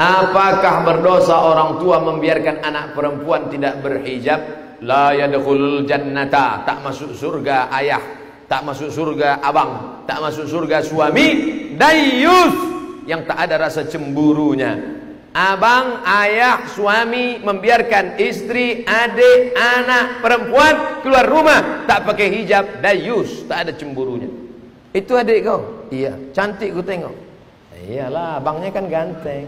Apakah berdosa orang tua membiarkan anak perempuan tidak berhijab? La yadkhulul jannata, tak masuk surga ayah, tak masuk surga abang, tak masuk surga suami dayyus yang tak ada rasa cemburunya. Abang, ayah, suami membiarkan istri, adik, anak perempuan keluar rumah tak pakai hijab, dayyus, tak ada cemburunya. Itu adik kau? Iya. Cantik ku tengok. Iyalah, abangnya kan ganteng.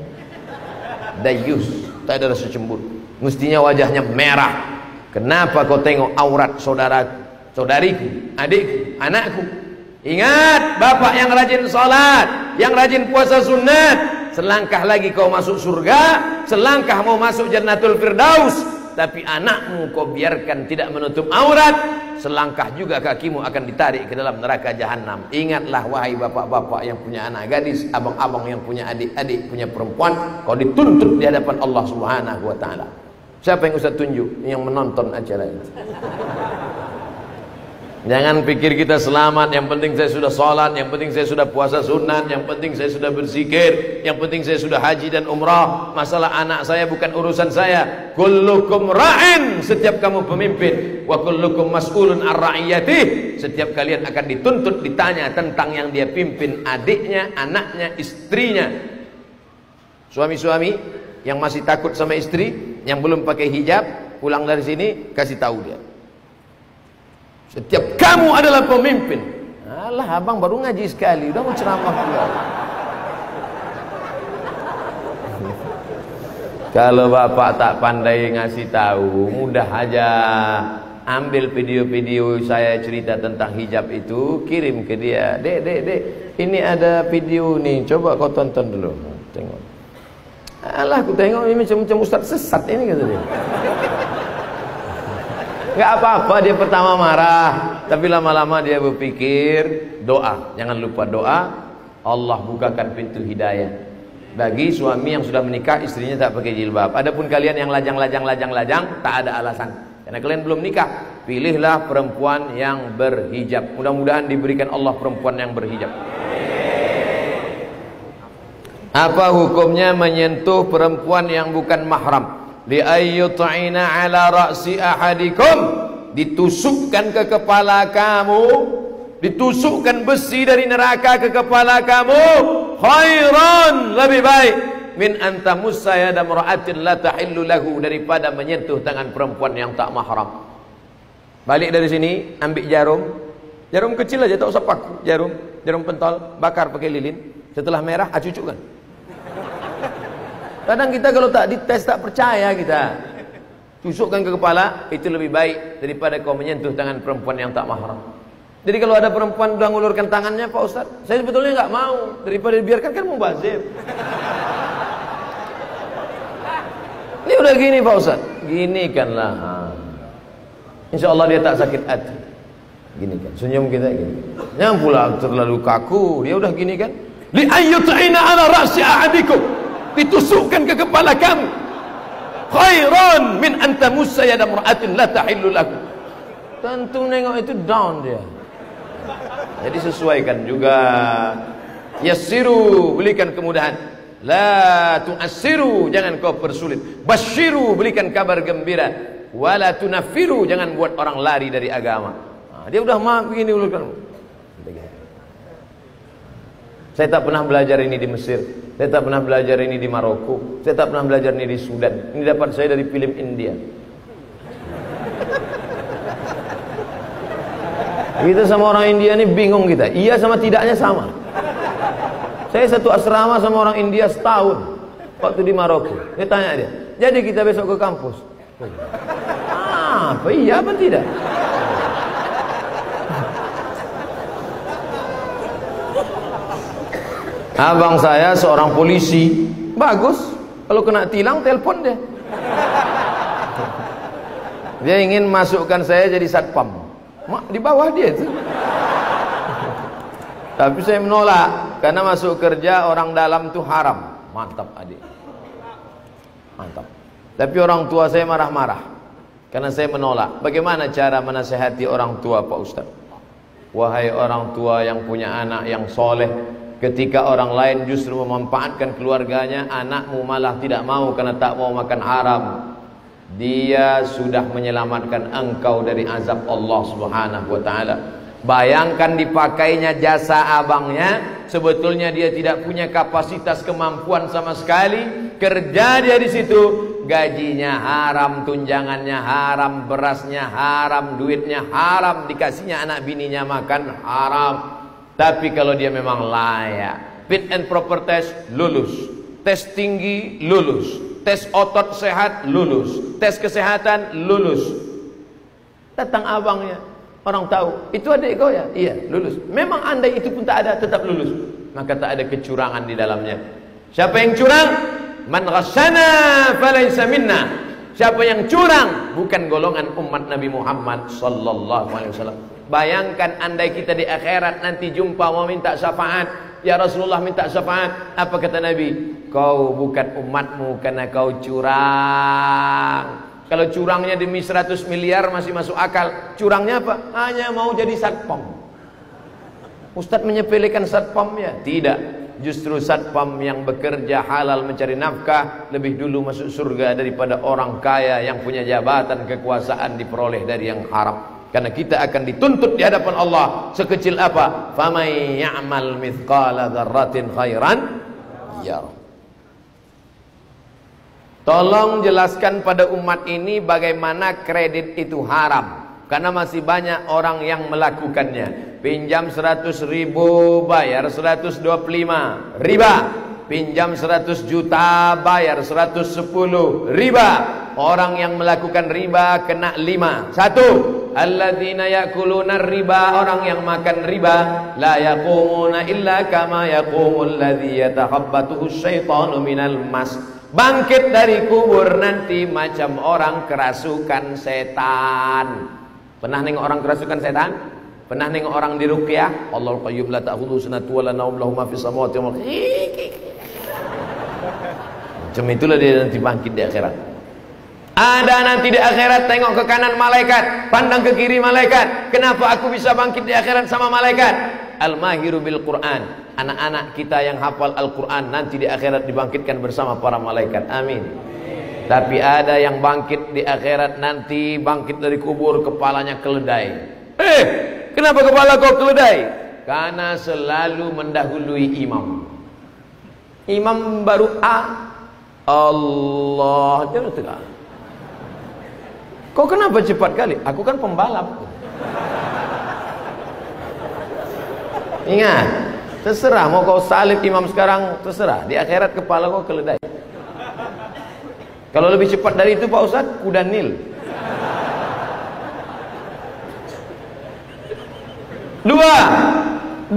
Dayyus, tak ada rasa cemburu. Mestinya wajahnya merah. Kenapa kau tengok aurat saudaraku, saudariku, adikku, anakku? Ingat, bapak yang rajin salat, yang rajin puasa sunat, selangkah lagi kau masuk surga, selangkah mau masuk Jannatul Firdaus. Tapi anakmu kau biarkan tidak menutup aurat, selangkah juga kakimu akan ditarik ke dalam neraka jahanam. Ingatlah wahai bapak-bapak yang punya anak gadis, abang-abang yang punya adik-adik, punya perempuan, kau dituntut di hadapan Allah Subhanahu wa taala. Siapa yang Ustaz tunjuk yang menonton acara ini? Jangan pikir kita selamat, yang penting saya sudah sholat, yang penting saya sudah puasa sunat, yang penting saya sudah berzikir, yang penting saya sudah haji dan umrah. Masalah anak saya bukan urusan saya. Kullukum ra'in, setiap kamu pemimpin, wa kullukum mas'ulun ar-ra'iyatih, setiap kalian akan dituntut ditanya tentang yang dia pimpin, adiknya, anaknya, istrinya. Suami-suami yang masih takut sama istri, yang belum pakai hijab, pulang dari sini kasih tahu dia. Setiap kamu adalah pemimpin. Alah, abang baru ngaji sekali, udah mau ceramah pula. Kalau bapak tak pandai ngasih tahu, mudah aja ambil video-video saya cerita tentang hijab itu, kirim ke dia. Dek, ini ada video nih, coba kau tonton dulu. Tengok. Alah, aku tengok ini macam ustaz sesat ini, kata dia. Gak apa-apa, dia pertama marah, tapi lama-lama dia berpikir, doa, jangan lupa doa. Allah bukakan pintu hidayah bagi suami yang sudah menikah, istrinya tak pakai jilbab. Adapun kalian yang lajang, tak ada alasan, karena kalian belum nikah. Pilihlah perempuan yang berhijab. Mudah-mudahan diberikan Allah perempuan yang berhijab. Apa hukumnya menyentuh perempuan yang bukan mahram? Li ayyut'ina ala ra'si ahadikum, ditusukkan ke kepala kamu, ditusukkan besi dari neraka ke kepala kamu, khairan, lebih baik min antamussa yada mar'atin la tahillu lahu, daripada menyentuh tangan perempuan yang tak mahram. Balik dari sini, ambil jarum kecil aja, tak usah paku, jarum pentol, bakar pakai lilin, setelah merah cucukkan. Kadang kita kalau tak dites tak percaya kita. Tusukkan ke kepala, itu lebih baik daripada kau menyentuh tangan perempuan yang tak mahram. Jadi kalau ada perempuan sudah ngulurkan tangannya, Pak Ustaz, saya sebetulnya nggak mau, daripada dibiarkan kan mubazir. Ini udah gini Pak Ustaz, gini kanlah. Insya Allah dia tak sakit hati. Gini kan, senyum kita gini. Jangan pula terlalu kaku, dia udah gini kan. Li ayyut'ina ala ra'si ahadikum, ditusukkan ke kepala kamu, khairan min antamussa yada mar'atin la tahillu lahu. Tentu nengok itu down dia. Jadi sesuaikan juga. Yassiru, berikan kemudahan. La tu'assiru, jangan kau persulit. Basyiru, berikan kabar gembira. Wala tunaffiru, jangan buat orang lari dari agama. Dia udah maaf begini ulurkan. Saya tak pernah belajar ini di Mesir, saya tak pernah belajar ini di Maroko, saya tak pernah belajar ini di Sudan. Ini dapat saya dari film India. Kita sama orang India ini bingung kita. Iya sama tidaknya sama. Saya satu asrama sama orang India setahun waktu di Maroko. Saya tanya dia, jadi kita besok ke kampus? Apa iya apa tidak? Abang saya seorang polisi, bagus. Kalau kena tilang telepon dia. Dia ingin masukkan saya jadi satpam. Di bawah dia itu. Tapi saya menolak, karena masuk kerja orang dalam itu haram. Mantap adik, mantap. Tapi orang tua saya marah-marah karena saya menolak. Bagaimana cara menasihati orang tua Pak Ustaz? Wahai orang tua yang punya anak yang soleh, Ketika orang lain justru memanfaatkan keluarganya, anakmu malah tidak mau karena tak mau makan haram. Dia sudah menyelamatkan engkau dari azab Allah Subhanahu wa ta'ala. Bayangkan dipakainya jasa abangnya, sebetulnya dia tidak punya kapasitas kemampuan sama sekali. Kerja dia di situ, gajinya haram, tunjangannya haram, berasnya haram, duitnya haram, dikasihnya anak bininya makan haram. Tapi kalau dia memang layak, fit and proper test, lulus. Tes tinggi, lulus. Tes otot sehat, lulus. Tes kesehatan, lulus. Datang abangnya, orang tahu, itu adik kau ya? Iya, lulus. Memang andai itu pun tak ada, tetap lulus. Maka tak ada kecurangan di dalamnya. Siapa yang curang? Man ghasyana falaysa minna. Siapa yang curang bukan golongan umat Nabi Muhammad sallallahu alaihi wasallam. Bayangkan andai kita di akhirat nanti jumpa mau minta syafaat. Ya Rasulullah minta syafaat. Apa kata Nabi? Kau bukan umatmu karena kau curang. Kalau curangnya demi 100 miliar masih masuk akal. Curangnya apa? Hanya mau jadi satpam. Ustadz menyepelekan satpam ya? Tidak. Justru satpam yang bekerja halal mencari nafkah lebih dulu masuk surga daripada orang kaya yang punya jabatan kekuasaan diperoleh dari yang haram. Karena kita akan dituntut di hadapan Allah sekecil apa? Famay ya'mal mithqala dzarratin khairan yarah. Tolong jelaskan pada umat ini bagaimana kredit itu haram. Karena masih banyak orang yang melakukannya. Pinjam 100 ribu bayar 125 riba. Pinjam 100 juta bayar 110 riba. Orang yang melakukan riba kena 5. 1. Alladzina yakuluna riba, orang yang makan riba, la yaqumuna illa kama yaqumul ladzi yatakhabbathu syaitanu minal mas. Bangkit dari kubur nanti macam orang kerasukan setan. Pernah nengok orang kerasukan setan? Pernah nengok orang diruqyah? Allahul qayyum la ta'khudhu sinatun wa la nawm lahu ma fis samawati wal ardi. Macam itulah dia nanti bangkit di akhirat. Ada nanti di akhirat, tengok ke kanan malaikat, pandang ke kiri malaikat. Kenapa aku bisa bangkit di akhirat sama malaikat? Al-mahiru bil Quran. Anak-anak kita yang hafal Al-Quran nanti di akhirat dibangkitkan bersama para malaikat. Amin. Tapi ada yang bangkit di akhirat nanti, bangkit dari kubur kepalanya keledai. Kenapa kepala kau keledai? Karena selalu mendahului imam. Imam baru Allah jangan tegak. Kau kenapa cepat kali? Aku kan pembalap. Ingat, terserah mau kau salib imam sekarang, terserah. Di akhirat kepala kau keledai. Kalau lebih cepat dari itu Pak Ustadz, kuda Nil. 2.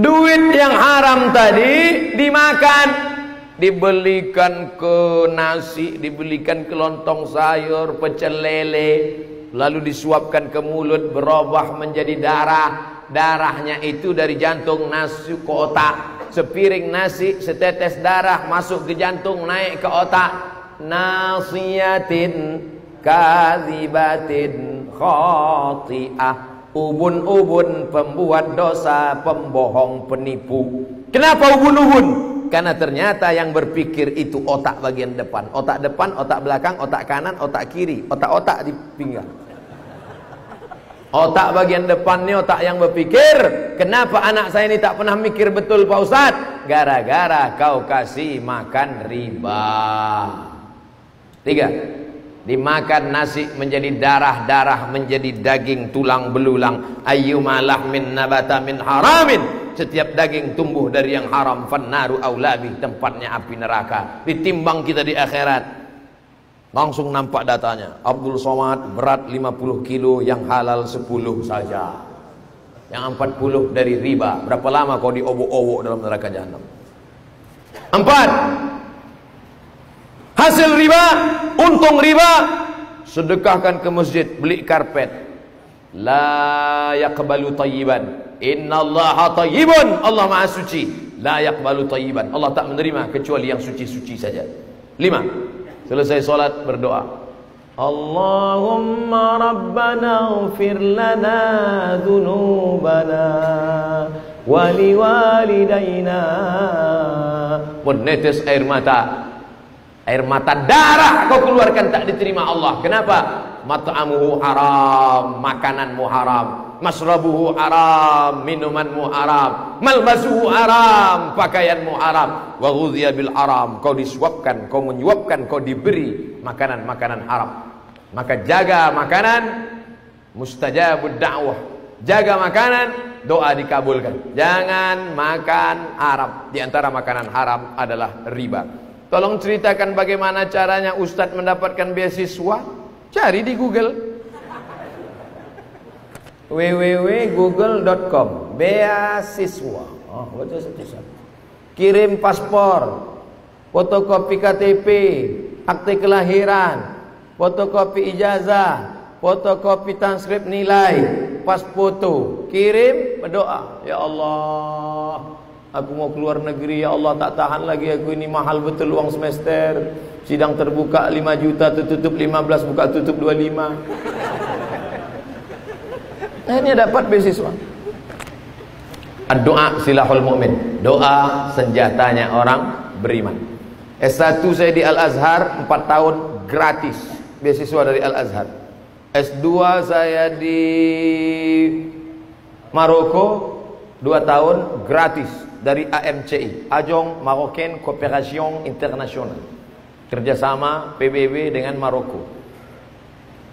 Duit yang haram tadi dimakan, dibelikan ke nasi, dibelikan ke lontong sayur, pecel lele, lalu disuapkan ke mulut, berubah menjadi darah. Darahnya itu dari jantung nasi ke otak. Sepiring nasi, setetes darah masuk ke jantung, naik ke otak. Nasiyatin kadzibatin khati'ah. Ubun-ubun pembuat dosa, pembohong, penipu. Kenapa ubun-ubun? Karena ternyata yang berpikir itu otak bagian depan. Otak depan, otak belakang, otak kanan, otak kiri. Otak-otak di pinggang. Otak bagian depan ini otak yang berpikir. Kenapa anak saya ini tak pernah mikir betul Pak Ustadz? Gara-gara kau kasih makan riba. 3. Dimakan nasi menjadi darah, menjadi daging, tulang belulang. Ayyuma lahmin nabata min haramin. Setiap daging tumbuh dari yang haram, fannaru aulabi, tempatnya api neraka. Ditimbang kita di akhirat, langsung nampak datanya. Abdul Somad berat 50 kilo, yang halal 10 saja. Yang 40 dari riba. Berapa lama kau diobok-obok dalam neraka jahanam? 4. Hasil riba, untung riba, sedekahkan ke masjid, beli karpet. La yaqbalu tayyiban. Innallaha tayyibun. Allah Maha Suci. La yaqbalu tayyiban. Allah tak menerima kecuali yang suci-suci saja. 5. Selesai solat berdoa. Allahumma rabbana ighfir lana dhunubana wali walidaina. Menetes air mata darah kau keluarkan tak diterima Allah. Kenapa? Mat'amuhu haram, makananmu haram, masrabuhu haram, minumanmu haram, malbasuhu haram, pakaianmu haram, wa ghudhiya bil haram, kau disuapkan, kau menyuapkan, kau diberi makanan-makanan haram. Maka jaga makanan, mustajabud da'wah. Jaga makanan, doa dikabulkan. Jangan makan haram. Di antara makanan haram adalah riba. Tolong ceritakan bagaimana caranya Ustadz mendapatkan beasiswa. Cari di Google, www.google.com, beasiswa. Oh, baca satu-satu. Kirim paspor, fotokopi KTP, akte kelahiran, fotokopi ijazah, fotokopi transkrip nilai, pas foto, kirim, berdoa. Ya Allah, aku mau keluar negeri, ya Allah, tak tahan lagi aku ini, mahal betul uang semester. Sidang terbuka 5 juta, tutup 15, buka tutup 25. Akhirnya dapat beasiswa. Doa silahul mu'min. Doa senjatanya orang beriman. S1 saya di Al-Azhar 4 tahun gratis, beasiswa dari Al-Azhar. S2 saya di Maroko 2 tahun gratis dari AMCI, Agence Marocaine Coopération Internationale. Kerjasama PBB dengan Maroko.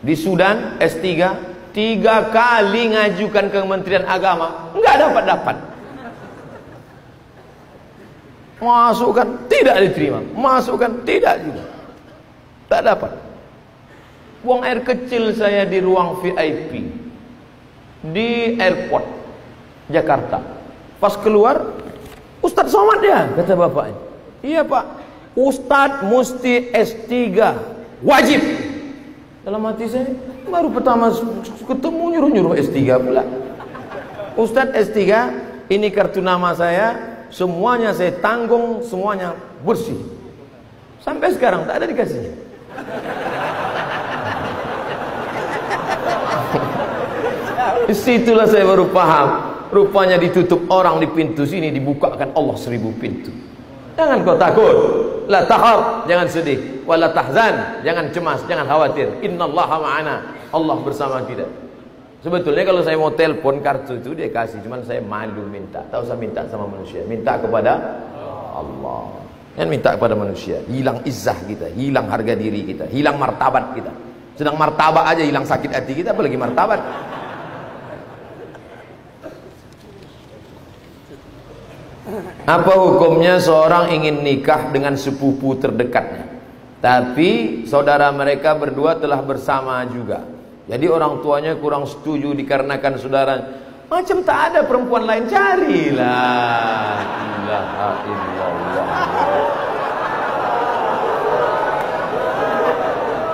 Di Sudan S3 3 kali ngajukan ke Kementerian Agama, enggak dapat. Masukkan tidak diterima, masukkan tidak juga, tak dapat. Buang air kecil saya di ruang VIP di airport Jakarta. Pas keluar, Ustadz Somad ya, kata bapaknya. Iya Pak, Ustadz mesti S3 wajib. Dalam hati saya, baru pertama ketemu nyuruh-nyuruh S3 pula. Ustadz S3, ini kartu nama saya, semuanya saya tanggung, semuanya bersih. Sampai sekarang tak ada dikasihnya. Disitulah saya baru paham, rupanya ditutup orang di pintu sini, dibukakan Allah 1000 pintu. Jangan kau takut, la takhaf, jangan sedih, wala tahzan, jangan cemas, jangan khawatir. Innallaha ma'ana, Allah bersama kita. Sebetulnya kalau saya mau telepon kartu itu dia kasih, cuman saya malu minta. Tak usah minta sama manusia, minta kepada Allah. Jangan minta kepada manusia, hilang izzah kita, hilang harga diri kita, hilang martabat kita. Sedang martabat aja hilang sakit hati kita, apalagi martabat. Apa hukumnya seorang ingin nikah dengan sepupu terdekatnya, tapi saudara mereka berdua telah bersama juga. Jadi orang tuanya kurang setuju dikarenakan saudara macam tak ada perempuan lain, carilah. Ilaha illallah.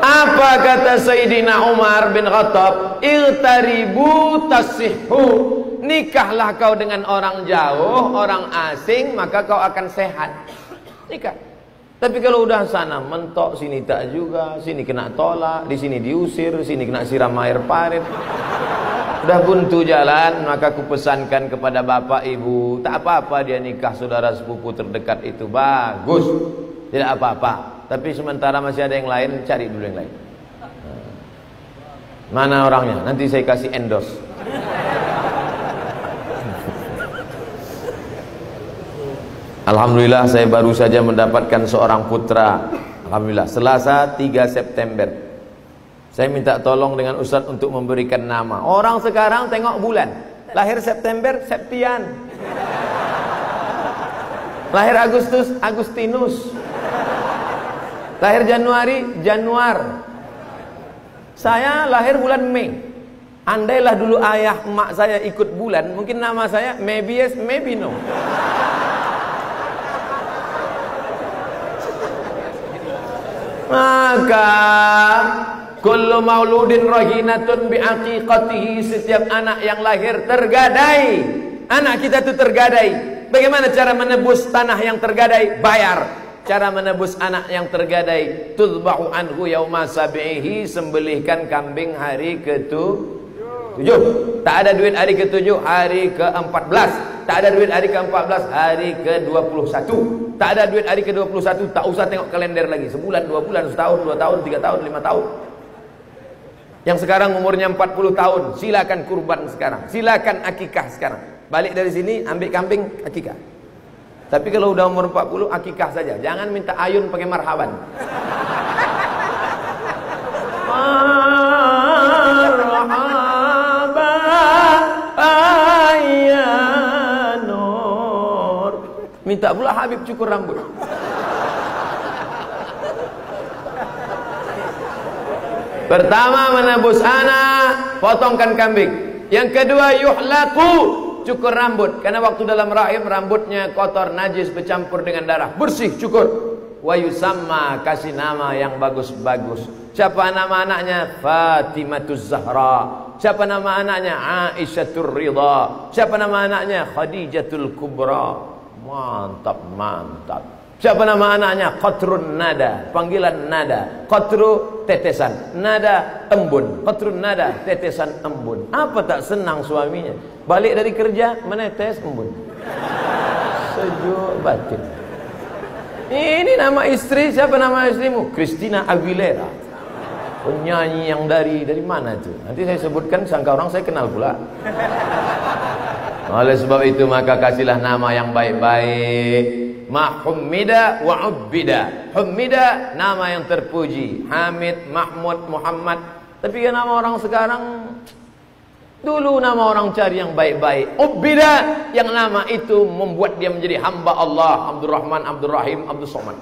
Apa kata Sayyidina Umar bin Khattab? Iltaribu tasihhu. Nikahlah kau dengan orang jauh, orang asing, maka kau akan sehat. Nikah. Tapi kalau udah sana mentok, sini tak juga, sini kena tolak, di sini diusir, sini kena siram air parit, udah buntu jalan, maka aku pesankan kepada bapak ibu, tak apa-apa dia nikah saudara sepupu terdekat itu, bagus, tidak apa-apa. Tapi sementara masih ada yang lain, cari dulu yang lain. Mana orangnya? Nanti saya kasih endorse. Alhamdulillah saya baru saja mendapatkan seorang putra. Alhamdulillah, Selasa 3 September. Saya minta tolong dengan Ustadz untuk memberikan nama. Orang sekarang tengok bulan. Lahir September, Septian. Lahir Agustus, Agustinus. Lahir Januari, Januar. Saya lahir bulan Mei. Andailah dulu ayah emak saya ikut bulan, mungkin nama saya maybe yes, maybe no. Maka kullu mauludin rahinatun biaqiqatihi, setiap anak yang lahir tergadai. Anak kita itu tergadai. Bagaimana cara menebus tanah yang tergadai? Bayar. Cara menebus anak yang tergadai, tudbahu anhu yauma sabihi, sembelihkan kambing hari ke-7. Tak ada duit hari ke-7, hari ke-14. tak ada duit hari ke-14, hari ke-21. Tak ada duit hari ke-21, tak usah tengok kalender lagi. Sebulan, 2 bulan, setahun, 2 tahun, 3 tahun, 5 tahun. Yang sekarang umurnya 40 tahun, silakan kurban sekarang. Silakan akikah sekarang. Balik dari sini, ambil kambing, akikah. Tapi kalau udah umur 40, akikah saja. Jangan minta ayun pakai marhaban. Minta pula Habib cukur rambut. Pertama menebus anak, potongkan kambing. Yang kedua yuhlaku, cukur rambut. Karena waktu dalam rahim rambutnya kotor, najis, bercampur dengan darah. Bersih, cukur. Wa yusamma, kasih nama yang bagus-bagus. Siapa nama anaknya? Fatimatuz Zahra. Siapa nama anaknya? Aisyatur Ridha. Siapa nama anaknya? Khadijatul Kubra. Mantap, mantap. Siapa nama anaknya? Qatrun Nada, panggilan nada. Qatru, tetesan. Nada, embun. Qatrun Nada, tetesan embun. Apa tak senang suaminya? Balik dari kerja, menetes embun. Sejuk batin. Ini nama istri. Siapa nama istrimu? Christina Aguilera. Penyanyi yang dari mana itu? Nanti saya sebutkan, sangka orang saya kenal pula. Oleh sebab itu maka kasihlah nama yang baik-baik. Hummida wa ubbida. Hummida, nama yang terpuji. Hamid, Mahmud, Muhammad. Tapi kan nama orang sekarang, dulu nama orang cari yang baik-baik. Ubbida, yang nama itu membuat dia menjadi hamba Allah. Abdul Rahman, Abdul Rahim, Abdul Somad.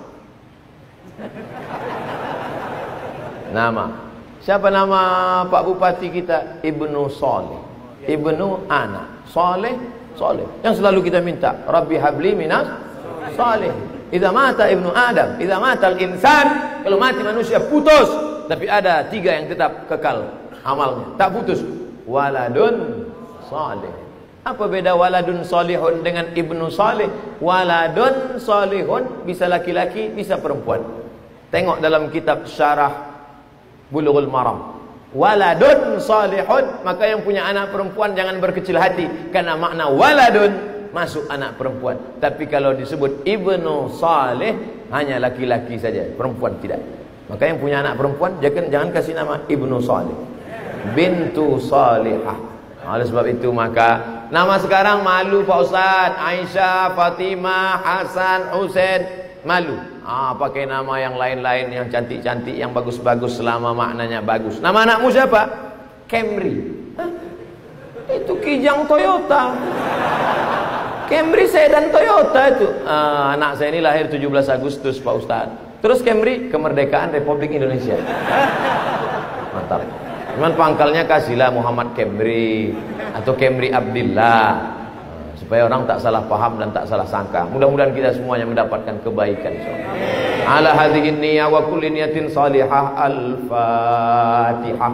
Nama. Siapa nama Pak Bupati kita? Ibnu Saleh. Ibnu Ana. Saleh, Saleh. Yang selalu kita minta, Rabbi habli minas saleh. Idza mata ibnu Adam, idza mata al-insan, kalau mati manusia putus, tapi ada 3 yang tetap kekal amalnya, tak putus. Waladun saleh. Apa beda waladun salihun dengan ibnu saleh? Waladun salihun bisa laki-laki, bisa perempuan. Tengok dalam kitab Syarah Bulughul Maram. Waladun salihun, maka yang punya anak perempuan jangan berkecil hati, karena makna waladun masuk anak perempuan. Tapi kalau disebut ibnu salih, hanya laki-laki saja, perempuan tidak. Maka yang punya anak perempuan jangan kasih nama ibnu salih, bintu salihah. Oleh sebab itu maka nama sekarang malu Pak Ustaz. Aisyah, Fatimah, Hasan, Husain, malu. Pakai nama yang lain-lain, yang cantik-cantik, yang bagus-bagus, selama maknanya bagus. Nama anakmu siapa? Camry. Itu Kijang Toyota. Camry sedan Toyota itu. Anak saya ini lahir 17 Agustus Pak Ustaz. Terus Camry, kemerdekaan Republik Indonesia. Mantap. Cuman pangkalnya kasihlah Muhammad Camry atau Camry Abdillah, supaya orang tak salah paham dan tak salah sangka. Mudah-mudahan kita semuanya mendapatkan kebaikan. Ala hadhihi niyyah wa kulli niyatin salihah. Al-Fatihah.